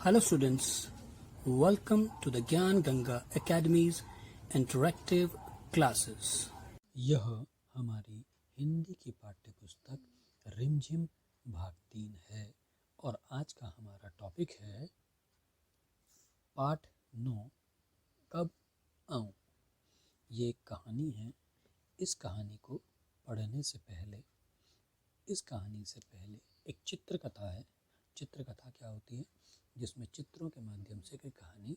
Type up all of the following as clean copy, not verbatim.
Hello students, welcome to the Gyan Ganga Academy's interactive classes. यह हमारी हिंदी की पाठ्य पुस्तक रिमझिम भाग 3 है और आज का हमारा टॉपिक है पाठ 9 कब आऊं। ये एक कहानी है। इस कहानी को पढ़ने से पहले एक चित्रकथा है। चित्रकथा क्या होती है? जिसमें चित्रों के माध्यम से कोई कहानी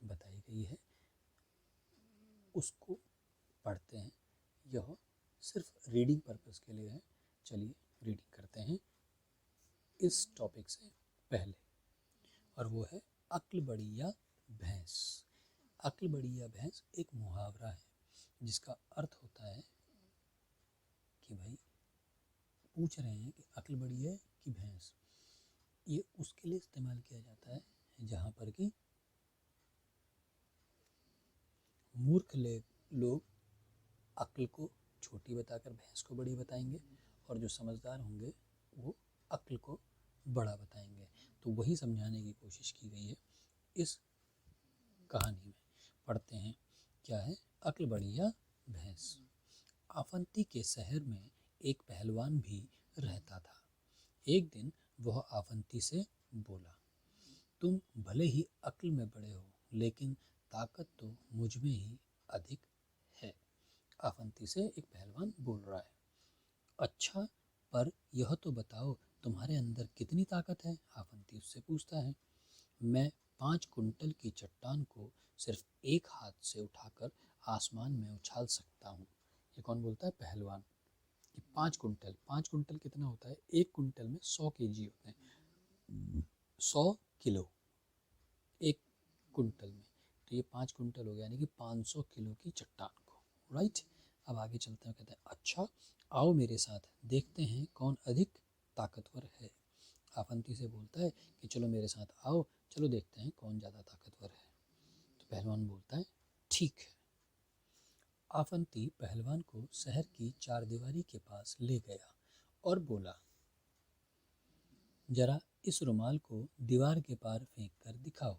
बताई गई है, उसको पढ़ते हैं। यह सिर्फ रीडिंग पर्पस के लिए है। चलिए रीडिंग करते हैं इस टॉपिक से पहले, और वो है अक्ल बड़ी या भैंस। अक्ल बड़ी या भैंस एक मुहावरा है जिसका अर्थ होता है कि भाई पूछ रहे हैं कि अक्ल बड़ी है कि भैंस। ये उसके लिए इस्तेमाल किया जाता है जहाँ पर कि मूर्ख लोग अक्ल को छोटी बताकर भैंस को बड़ी बताएंगे, और जो समझदार होंगे वो अक्ल को बड़ा बताएंगे। तो वही समझाने की कोशिश की गई है इस कहानी में। पढ़ते हैं क्या है अक्ल बड़ी या भैंस। आवंती के शहर में एक पहलवान भी रहता था। एक दिन वह आवंती से बोला, तुम भले ही अक्ल में बड़े हो, लेकिन ताकत तो मुझ में ही अधिक है। आवंती से एक पहलवान बोल रहा है। अच्छा, पर यह तो बताओ तुम्हारे अंदर कितनी ताकत है? आवंती उससे पूछता है। मैं 5 कुंटल की चट्टान को सिर्फ एक हाथ से उठाकर आसमान में उछाल सकता हूँ। ये कौन बोलता है? पहलवान। कि 5 कुंटल कितना होता है? 1 कुंटल में 100 केजी होते हैं। 100 किलो 1 कुंटल में, तो ये 5 कुंटल हो गया, यानी कि 500 किलो की चट्टान को। राइट। अब आगे चलते हैं। कहते हैं अच्छा, आओ मेरे साथ, देखते हैं कौन अधिक ताकतवर है। आवंती से बोलता है कि चलो मेरे साथ आओ, चलो देखते हैं कौन ज़्यादा ताकतवर है। तो पहलवान बोलता है ठीक है। आवंती पहलवान को शहर की चारदीवारी के पास ले गया और बोला, जरा इस रुमाल को दीवार के पार फेंक कर दिखाओ।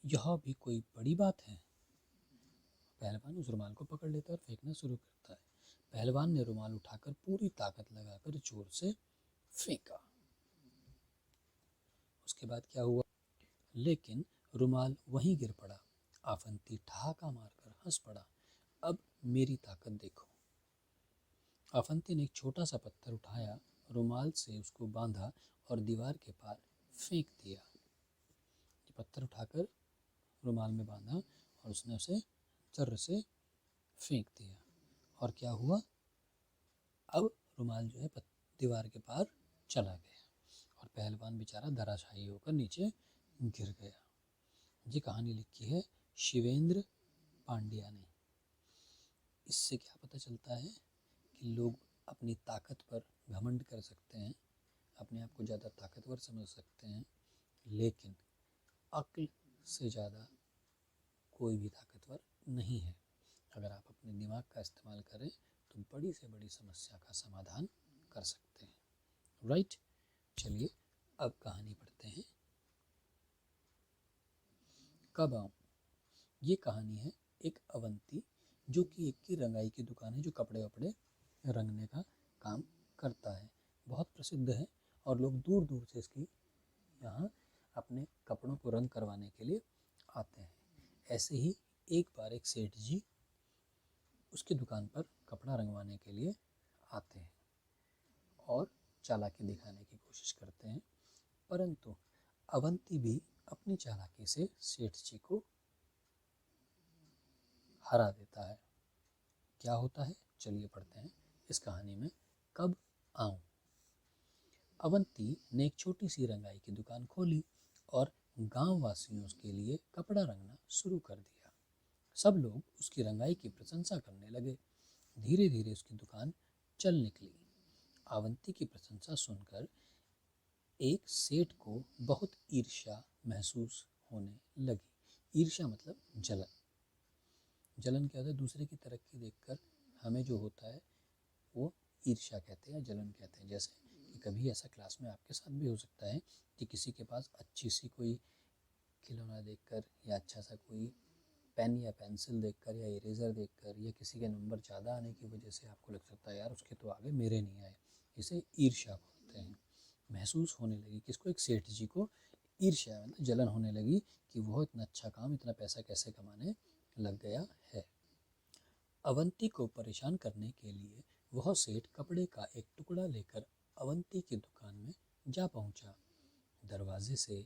यह भी कोई बड़ी बात है। पहलवान उस रुमाल को पकड़ लेता है और फेंकना शुरू करता है। पहलवान ने रुमाल उठाकर पूरी ताकत लगाकर जोर से फेंका। उसके बाद क्या हुआ? लेकिन रुमाल वहीं गिर पड़ा। आवंती ठहाका मारकर हंस पड़ा। अब मेरी ताकत देखो। आवंती ने एक छोटा सा पत्थर उठाया, रुमाल से उसको बांधा और दीवार के पार फेंक दिया। पत्थर उठाकर रुमाल में बांधा और उसने उसे जर्र से फेंक दिया। और क्या हुआ? अब रुमाल जो है दीवार के पार चला गया और पहलवान बेचारा धराशायी होकर नीचे गिर गया। ये कहानी लिखी है शिवेंद्र पांड्या ने। इससे क्या पता चलता है कि लोग अपनी ताकत पर घमंड कर सकते हैं, अपने आप को ज़्यादा ताकतवर समझ सकते हैं, लेकिन अक्ल से ज़्यादा कोई भी ताकतवर नहीं है। अगर आप अपने दिमाग का इस्तेमाल करें तो बड़ी से बड़ी समस्या का समाधान कर सकते हैं। राइट। चलिए अब कहानी पढ़ते हैं कब आऊं। ये कहानी है एक अवंती, जो कि एक की रंगाई की दुकान है, जो कपड़े वपड़े रंगने का काम करता है। बहुत प्रसिद्ध है और लोग दूर दूर से इसकी यहाँ अपने कपड़ों को रंग करवाने के लिए आते हैं। ऐसे ही एक बार एक सेठ जी उसकी दुकान पर कपड़ा रंगवाने के लिए आते हैं और चालाकी दिखाने की कोशिश करते हैं, परंतु अवंती भी अपनी चालाकी से सेठ जी को हरा देता है। क्या होता है? चलिए पढ़ते हैं इस कहानी में कब आऊं। अवंती ने एक छोटी सी रंगाई की दुकान खोली और गांव वासियों के लिए कपड़ा रंगना शुरू कर दिया। सब लोग उसकी रंगाई की प्रशंसा करने लगे। धीरे धीरे उसकी दुकान चल निकली। अवंती की प्रशंसा सुनकर एक सेठ को बहुत ईर्ष्या महसूस होने लगी। ईर्ष्या मतलब जलन। जलन क्या होता है? दूसरे की तरक्की देखकर हमें जो होता है वो ईर्ष्या कहते हैं, जलन कहते हैं। जैसे कि कि कभी ऐसा क्लास में आपके साथ भी हो सकता है कि किसी के पास अच्छी सी कोई खिलौना देखकर या अच्छा सा कोई पेन या पेंसिल देखकर या इरेज़र देखकर या किसी के नंबर ज़्यादा आने की वजह से आपको लग सकता है यार उसके तो आगे मेरे नहीं आए। इसे ईर्ष्या बोलते हैं। महसूस होने लगी किसको, एक सेठ जी को ईर्ष्या मतलब जलन होने लगी कि वह इतना अच्छा काम, इतना पैसा कैसे कमाने लग गया है। अवंती को परेशान करने के लिए वह सेठ कपड़े का एक टुकड़ा लेकर अवंती की दुकान में जा पहुंचा। दरवाजे से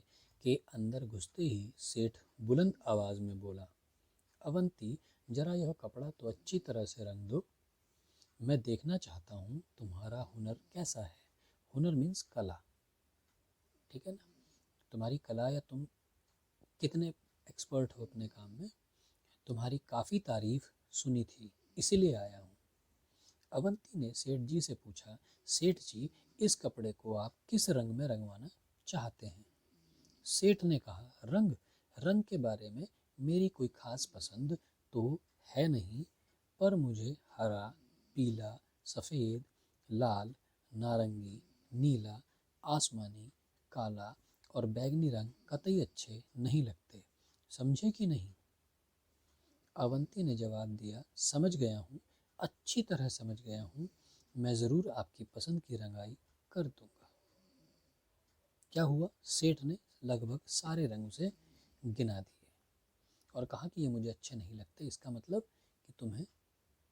के अंदर घुसते ही सेठ बुलंद आवाज में बोला, अवंती, जरा यह कपड़ा तो अच्छी तरह से रंग दो। मैं देखना चाहता हूँ तुम्हारा हुनर कैसा है। हुनर मीन्स कला, ठीक है ना। तुम्हारी कला या तुम कितने एक्सपर्ट हो अपने काम में। तुम्हारी काफ़ी तारीफ सुनी थी, इसीलिए आया हूँ। अवंती ने सेठ जी से पूछा, सेठ जी, इस कपड़े को आप किस रंग में रंगवाना चाहते हैं। सेठ ने कहा, रंग रंग के बारे में मेरी कोई खास पसंद तो है नहीं, पर मुझे हरा, पीला, सफ़ेद, लाल, नारंगी, नीला, आसमानी, काला और बैगनी रंग कतई अच्छे नहीं लगते। समझे कि नहीं। अवंती ने जवाब दिया, समझ गया हूँ, अच्छी तरह समझ गया हूँ। मैं ज़रूर आपकी पसंद की रंगाई कर दूंगा। क्या हुआ, सेठ ने लगभग सारे रंग उसे गिना दिए और कहा कि ये मुझे अच्छे नहीं लगते। इसका मतलब कि तुम्हें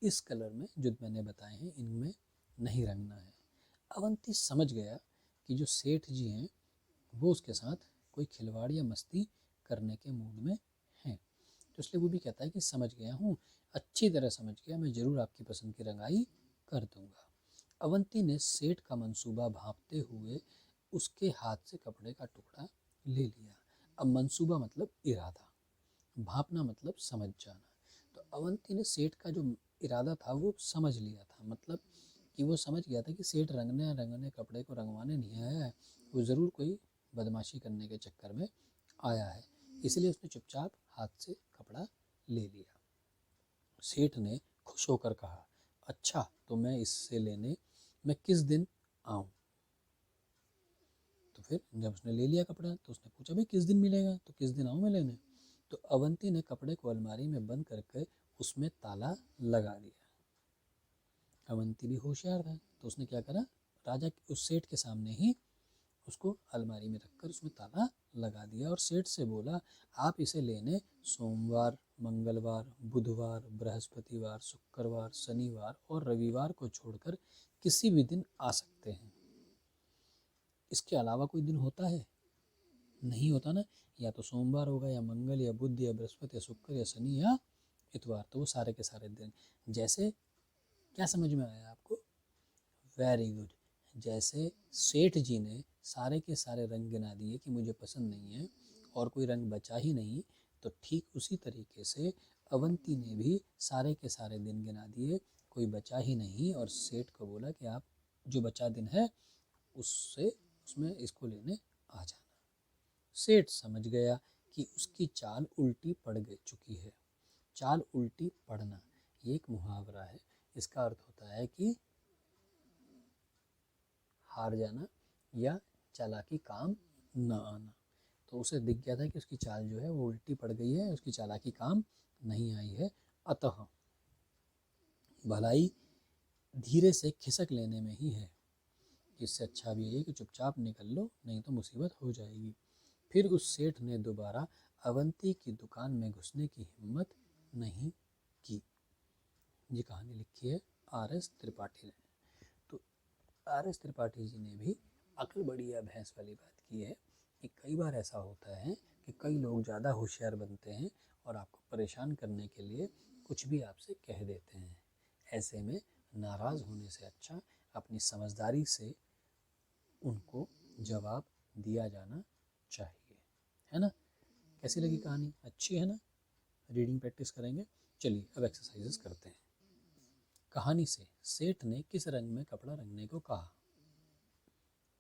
इस कलर में जो मैंने बताए हैं इनमें नहीं रंगना है। अवंती समझ गया कि जो सेठ जी हैं वो उसके साथ कोई खिलवाड़ या मस्ती करने के मूड में हैं, तो इसलिए वो भी कहता है कि समझ गया हूँ, अच्छी तरह समझ गया, मैं ज़रूर आपकी पसंद की रंगाई कर दूंगा। अवंती ने सेठ का मंसूबा भांपते हुए उसके हाथ से कपड़े का टुकड़ा ले लिया। अब मंसूबा मतलब इरादा, भांपना मतलब समझ जाना। तो अवंती ने सेठ का जो इरादा था वो समझ लिया था, मतलब कि वो समझ गया था कि सेठ रंगने कपड़े को रंगवाने नहीं आया है, वो ज़रूर कोई बदमाशी करने के चक्कर में आया है, इसलिए उसने चुपचाप हाथ से कपड़ा ले लिया। सेठ ने खुश होकर कहा, अच्छा, तो मैं इससे लेने मैं किस दिन आऊँ। तो फिर जब उसने ले लिया कपड़ा तो उसने पूछा, भाई किस दिन मिलेगा, तो किस दिन आऊँ मैं लेने। तो अवंती ने कपड़े को अलमारी में बंद करके उसमें ताला लगा दिया। अवंती भी होशियार था, तो उसने क्या करा, राजा उस सेठ के सामने ही उसको अलमारी में रखकर उसमें ताला लगा दिया और सेठ से बोला, आप इसे लेने सोमवार, मंगलवार, बुधवार, बृहस्पतिवार, शुक्रवार, शनिवार और रविवार को छोड़कर किसी भी दिन आ सकते हैं। इसके अलावा कोई दिन होता है, नहीं होता ना। या तो सोमवार होगा या मंगल या बुध या बृहस्पति या शुक्र या शनि या इतवार, तो वो सारे के सारे दिन। जैसे क्या समझ में आया आपको, वेरी गुड। जैसे सेठ जी ने सारे के सारे रंग गिना दिए कि मुझे पसंद नहीं है और कोई रंग बचा ही नहीं, तो ठीक उसी तरीके से अवंती ने भी सारे के सारे दिन गिना दिए, कोई बचा ही नहीं, और सेठ को बोला कि आप जो बचा दिन है उससे उसमें इसको लेने आ जाना। सेठ समझ गया कि उसकी चाल उल्टी पड़ गई चुकी है। चाल उल्टी पड़ना ये एक मुहावरा है, इसका अर्थ होता है कि हार जाना या चालाकी काम न आना। तो उसे दिख गया था कि उसकी चाल जो है वो उल्टी पड़ गई है, उसकी चालाकी काम नहीं आई है। अतः भलाई धीरे से खिसक लेने में ही है, इससे अच्छा भी है कि चुपचाप निकल लो, नहीं तो मुसीबत हो जाएगी। फिर उस सेठ ने दोबारा अवंती की दुकान में घुसने की हिम्मत नहीं की। ये कहानी लिखी है R.S. त्रिपाठी ने। तो R.S. त्रिपाठी जी ने भी अकल बड़ी या भैंस वाली बात की है कि कई बार ऐसा होता है कि कई लोग ज़्यादा होशियार बनते हैं और आपको परेशान करने के लिए कुछ भी आपसे कह देते हैं। ऐसे में नाराज़ होने से अच्छा अपनी समझदारी से उनको जवाब दिया जाना चाहिए, है ना। कैसी लगी कहानी, अच्छी है ना। रीडिंग प्रैक्टिस करेंगे। चलिए अब एक्सरसाइजेस करते हैं। कहानी से सेठ ने किस रंग में कपड़ा रंगने को कहा।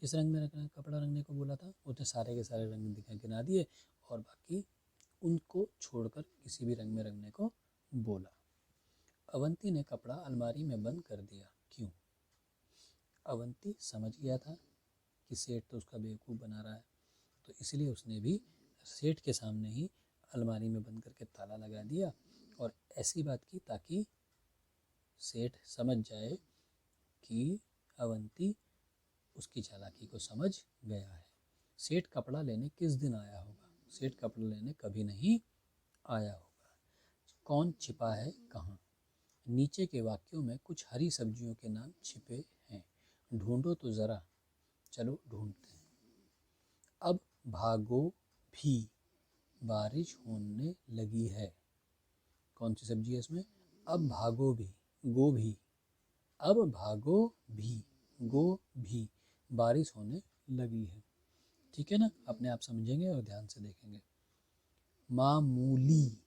किस रंग में कपड़ा रंगने को बोला था, उसने सारे के सारे रंग गिना दिए और बाकी उनको छोड़कर किसी भी रंग में रंगने को बोला। अवंती ने कपड़ा अलमारी में बंद कर दिया, क्यों। अवंती समझ गया था कि सेठ तो उसका बेवकूफ़ बना रहा है, तो इसलिए उसने भी सेठ के सामने ही अलमारी में बंद करके ताला लगा दिया और ऐसी बात की ताकि सेठ समझ जाए कि अवंती उसकी चालाकी को समझ गया है। सेठ कपड़ा लेने किस दिन आया होगा? सेठ कपड़ा लेने कभी नहीं आया होगा। कौन छिपा है कहाँ? नीचे के वाक्यों में कुछ हरी सब्जियों के नाम छिपे हैं, ढूंढो तो ज़रा। चलो ढूंढते हैं। अब भागो भी, बारिश होने लगी है। कौन सी सब्जी है इसमें? अब भागो भी, गो भी। अब भागो भी, गो भी, बारिश होने लगी है। ठीक है ना? अपने आप समझेंगे और ध्यान से देखेंगे। मामूली,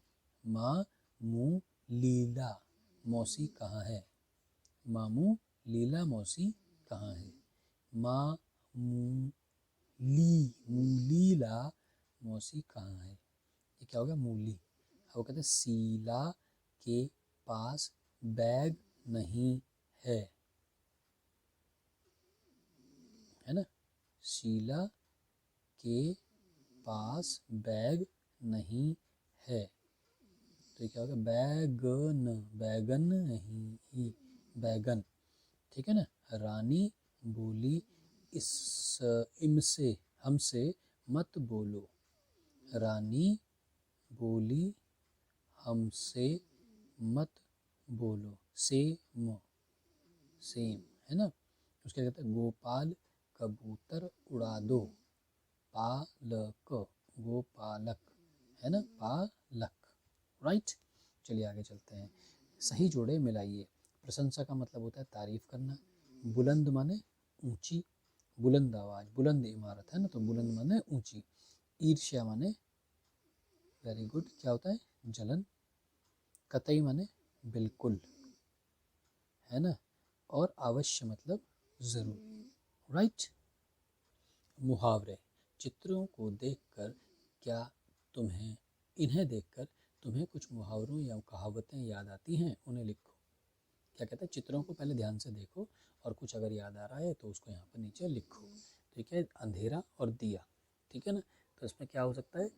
लीला मौसी कहाँ है? मामू लीला मौसी कहाँ है? मूलीला मौसी कहाँ है? ये क्या हो गया? मूली। अब वो कहते हैं शीला के पास बैग नहीं है ना? शीला के पास बैग नहीं है, तो क्या होगा? बैगन, बैगन नहीं, बैगन। ठीक है ना? रानी बोली इमसे हमसे मत बोलो। रानी बोली हमसे मत बोलो। सेम है ना? उसके कहते हैं गोपाल कबूतर उड़ा दो। पालक, गोपालक है ना? पालक, राइट। चलिए आगे चलते हैं। सही जोड़े मिलाइए। प्रशंसा का मतलब होता है तारीफ करना। बुलंद माने ऊंची, बुलंद आवाज, बुलंद इमारत है ना, तो बुलंद माने ऊंची। ईर्ष्या माने, वेरी गुड, क्या होता है? जलन। कतई माने बिल्कुल, है ना? और अवश्य मतलब जरूर, राइट। मुहावरे। चित्रों को देखकर क्या तुम्हें इन्हें देखकर तुम्हें कुछ मुहावरों या कहावतें याद आती हैं? उन्हें लिखो। क्या कहते हैं? चित्रों को पहले ध्यान से देखो और कुछ अगर याद आ रहा है तो उसको यहाँ पर नीचे लिखो। ठीक है? अंधेरा और दिया, ठीक है ना? तो इसमें क्या हो सकता है?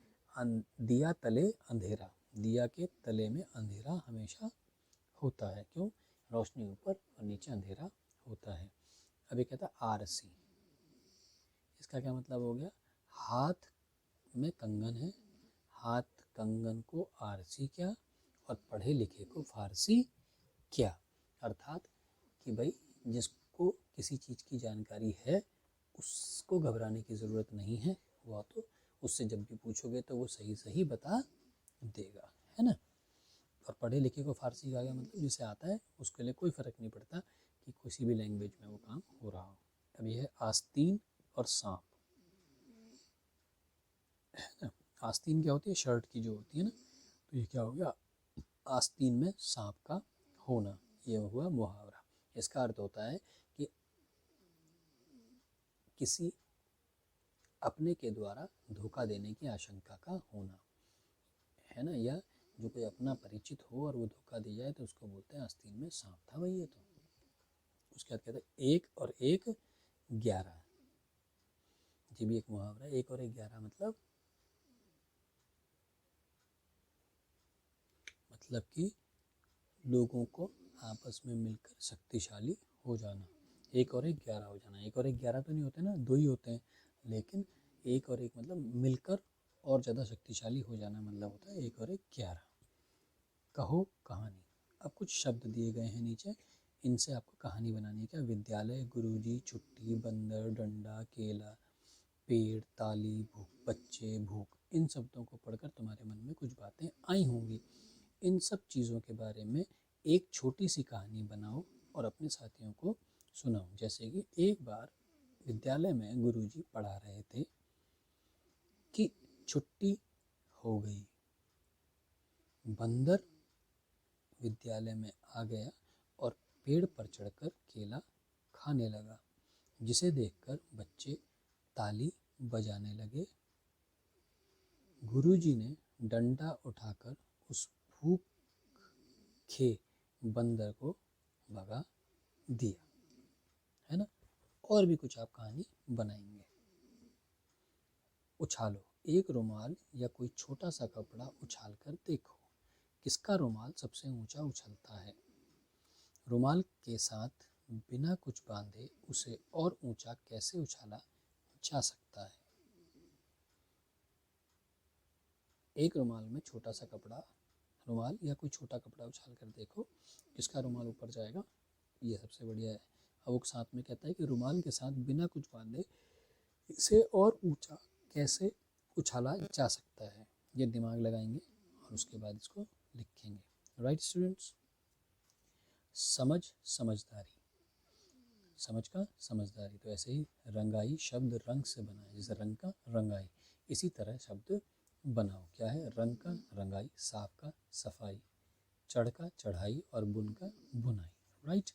दिया तले अंधेरा, दिया के तले में अंधेरा हमेशा होता है। क्यों? रोशनी ऊपर और नीचे अंधेरा होता है। अभी कहता है आरसी। इसका क्या मतलब हो गया? हाथ में कंगन है, हाथ कंगन को आरसी क्या और पढ़े लिखे को फारसी क्या। अर्थात कि भाई जिसको किसी चीज़ की जानकारी है उसको घबराने की ज़रूरत नहीं है, वह तो उससे जब भी पूछोगे तो वो सही सही बता देगा, है ना? और पढ़े लिखे को फारसी का क्या मतलब? जिसे आता है उसके लिए कोई फ़र्क नहीं पड़ता कि किसी भी लैंग्वेज में वो काम हो रहा हो। अब ये है आस्तीन और सांप, है ना? आस्तीन क्या होती है? शर्ट की जो होती है ना, तो ये क्या हो गया? आस्तीन में सांप का होना, ये हुआ मुहावरा। इसका अर्थ होता है कि किसी अपने के द्वारा धोखा देने की आशंका का होना, है ना? या जो कोई अपना परिचित हो और वो धोखा दे जाए तो उसको बोलते हैं आस्तीन में सांप था भाई ये तो। उसके बाद कहते हैं 1 और 1 11। ये भी एक मुहावरा है। 1 और 1 11 मतलब कि लोगों को आपस में मिलकर शक्तिशाली हो जाना। 1 और 1 11 हो जाना। 1 और 1 11 तो नहीं होते ना, 2 ही होते हैं, लेकिन 1 और 1 मतलब मिलकर और ज़्यादा शक्तिशाली हो जाना मतलब होता है 1 और 1 11। कहो कहानी। अब कुछ शब्द दिए गए हैं नीचे, इनसे आपको कहानी बनानी है। क्या? विद्यालय, गुरुजी, छुट्टी, बंदर, डंडा, केला, पेड़, ताली, भूख, बच्चे, भूख। इन शब्दों को पढ़कर तुम्हारे मन में कुछ बातें आई होंगी। इन सब चीज़ों के बारे में एक छोटी सी कहानी बनाओ और अपने साथियों को सुनाओ। जैसे कि एक बार विद्यालय में गुरुजी पढ़ा रहे थे कि छुट्टी हो गई। बंदर विद्यालय में आ गया और पेड़ पर चढ़कर केला खाने लगा, जिसे देखकर बच्चे ताली बजाने लगे। गुरुजी ने डंडा उठाकर उस भूखे बंदर को भगा दिया, है ना? और भी कुछ आप कहानी बनाएंगे। उछालो, एक रुमाल या कोई छोटा सा कपड़ा उछाल कर देखो, किसका रुमाल सबसे ऊंचा उछलता है। रुमाल के साथ बिना कुछ बांधे उसे और ऊंचा कैसे उछाला जा सकता है। एक रुमाल में छोटा सा कपड़ा, रुमाल या कोई छोटा कपड़ा उछाल कर देखो, किसका रुमाल ऊपर जाएगा। ये सबसे बढ़िया है। अब वो साथ में कहता है कि रुमाल के साथ बिना कुछ बांधे इसे और ऊंचा कैसे उछाला जा सकता है। ये दिमाग लगाएंगे और उसके बाद इसको लिखेंगे। Right students. समझ, समझदारी, समझ का समझदारी। तो ऐसे ही रंगाई शब्द रंग से बना है, जैसे रंग का रंगाई, इसी तरह शब्द बनाओ। क्या है, रंग का रंगाई, साफ का सफाई, चढ़ का चढ़ाई और बुन का बुनाई। राइट।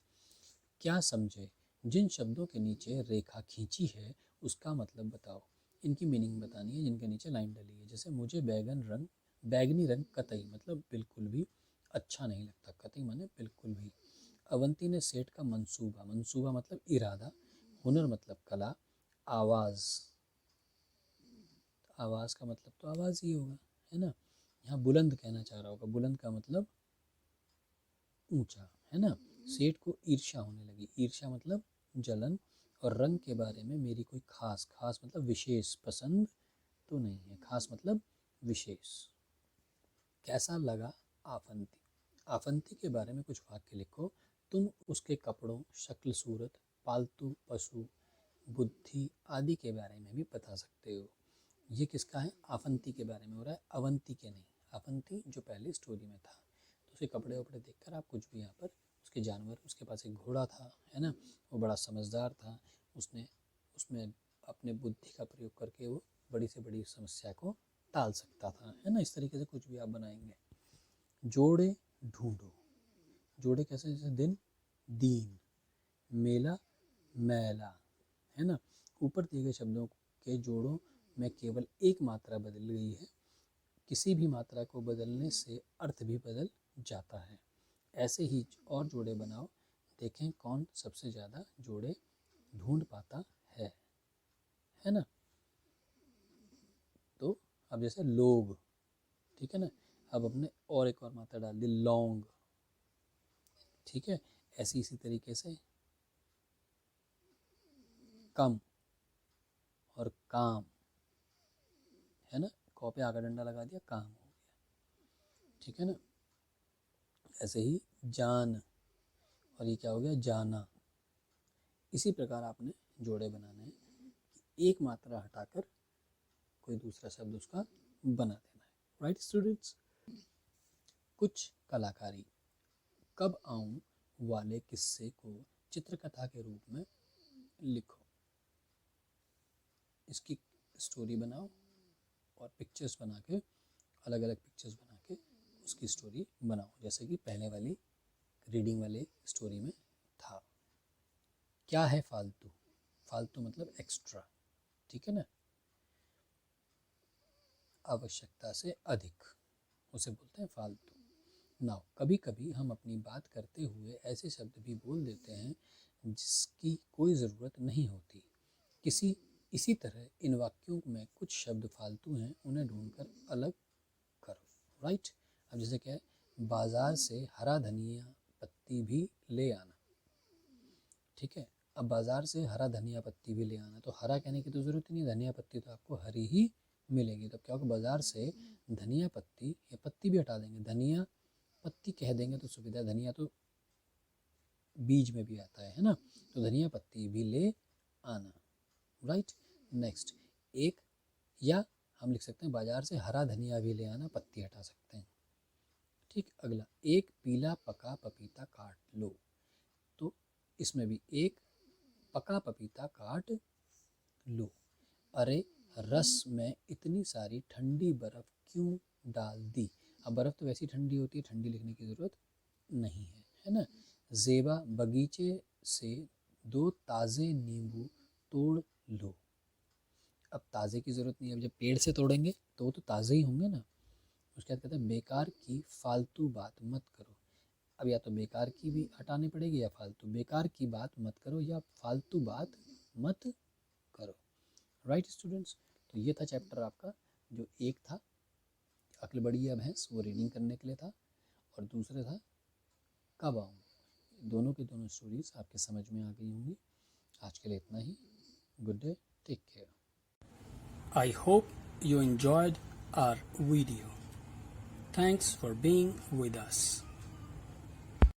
क्या समझे, जिन शब्दों के नीचे रेखा खींची है उसका मतलब बताओ। इनकी मीनिंग बतानी है जिनके नीचे लाइन डली है। जैसे मुझे बैगनी रंग कतई मतलब बिल्कुल भी अच्छा नहीं लगता, कतई माने बिल्कुल भी। अवंती ने सेठ का मंसूबा, मंसूबा मतलब इरादा, हुनर मतलब कला, आवाज़, आवाज़ का मतलब तो आवाज़ ही होगा, है ना। यहाँ बुलंद कहना चाह रहा होगा, बुलंद का मतलब ऊंचा, है ना। सेठ को ईर्ष्या होने लगी, ईर्ष्या मतलब जलन। और रंग के बारे में मेरी कोई खास, खास मतलब विशेष पसंद तो नहीं है, खास मतलब विशेष। कैसा लगा आफंती, आफंती के बारे में कुछ वाक्य लिखो। तुम उसके कपड़ों, शक्ल सूरत, पालतू पशु, बुद्धि आदि के बारे में भी बता सकते हो। ये किसका है, आफंती के बारे में हो रहा है, अवंती के नहीं। अवंती जो पहले स्टोरी में था, तो उसके कपड़े वपड़े देखकर आप कुछ भी यहाँ पर, उसके जानवर, उसके पास एक घोड़ा था, है ना, वो बड़ा समझदार था, उसने उसमें अपने बुद्धि का प्रयोग करके वो बड़ी से बड़ी समस्या को टाल सकता था, है ना। इस तरीके से कुछ भी आप बनाएंगे। जोड़े ढूंढो, जोड़े कैसे, जैसे दिन दीन, मेला मैला, है ना। ऊपर दिए गए शब्दों के जोड़ों में केवल एक मात्रा बदल गई है, किसी भी मात्रा को बदलने से अर्थ भी बदल जाता है। ऐसे ही और जोड़े बनाओ, देखें कौन सबसे ज़्यादा जोड़े ढूंढ पाता है ना। तो अब जैसे लोग, ठीक है ना, अब अपने और एक और मात्रा डाल दी, लौंग, ठीक है। ऐसे इसी तरीके से कम और काम, है ना, कौ पे आगा डंडा लगा दिया, काम हो गया, ठीक है ना। ऐसे ही जान, और ये क्या हो गया, जाना। इसी प्रकार आपने जोड़े बनाने हैं, एक मात्रा हटाकर कोई दूसरा शब्द उसका बना देना है। Right students. कुछ कलाकारी, कब आऊं वाले किस्से को चित्रकथा के रूप में लिखो। इसकी स्टोरी बनाओ और पिक्चर्स बना के, अलग अलग पिक्चर्स बना के उसकी स्टोरी बनाओ, जैसे कि पहले वाली रीडिंग वाली स्टोरी में था। क्या है फालतू, फालतू मतलब एक्स्ट्रा, ठीक है ना, आवश्यकता से अधिक, उसे बोलते हैं फालतू। नाउ कभी कभी हम अपनी बात करते हुए ऐसे शब्द भी बोल देते हैं जिसकी कोई ज़रूरत नहीं होती। इसी तरह इन वाक्यों में कुछ शब्द फालतू हैं, उन्हें ढूंढकर अलग करो। राइट। अब जैसे क्या है, बाजार से हरा धनिया पत्ती भी ले आना, ठीक है। अब बाजार से हरा धनिया पत्ती भी ले आना, तो हरा कहने की तो ज़रूरत ही नहीं, धनिया पत्ती तो आपको हरी ही मिलेगी। तो क्या होगा, बाजार से धनिया पत्ती, या पत्ती भी हटा देंगे, धनिया पत्ती कह देंगे तो सुविधा, धनिया तो बीज में भी आता है ना, तो धनिया पत्ती भी ले आना। राइट। नेक्स्ट, एक, या हम लिख सकते हैं बाजार से हरा धनिया भी ले आना, पत्ती हटा सकते हैं, ठीक। अगला, एक पीला पका पपीता काट लो, तो इसमें भी एक पका पपीता काट लो। अरे रस में इतनी सारी ठंडी बर्फ़ क्यों डाल दी। अब बर्फ़ तो वैसी ठंडी होती है, ठंडी लिखने की ज़रूरत नहीं है ना। ज़ेबा बगीचे से 2 ताज़े नींबू तोड़ लो। अब ताज़े की ज़रूरत नहीं है, अब जब पेड़ से तोड़ेंगे तो वो तो ताज़े ही होंगे ना। उसके बाद कहते हैं बेकार की फालतू बात मत करो। अब या तो बेकार की भी हटानी पड़ेगी या फालतू, बेकार की बात मत करो या फालतू बात मत करो। राइट स्टूडेंट्स, तो ये था चैप्टर आपका, जो एक था अक्ल बड़ी या भैंस, वो रीडिंग करने के लिए था, और दूसरा था कब आऊँ। दोनों की दोनों स्टोरीज आपके समझ में आ गई होंगी। आज के लिए इतना ही। Good day, take care. I hope you enjoyed our video. Thanks for being with us.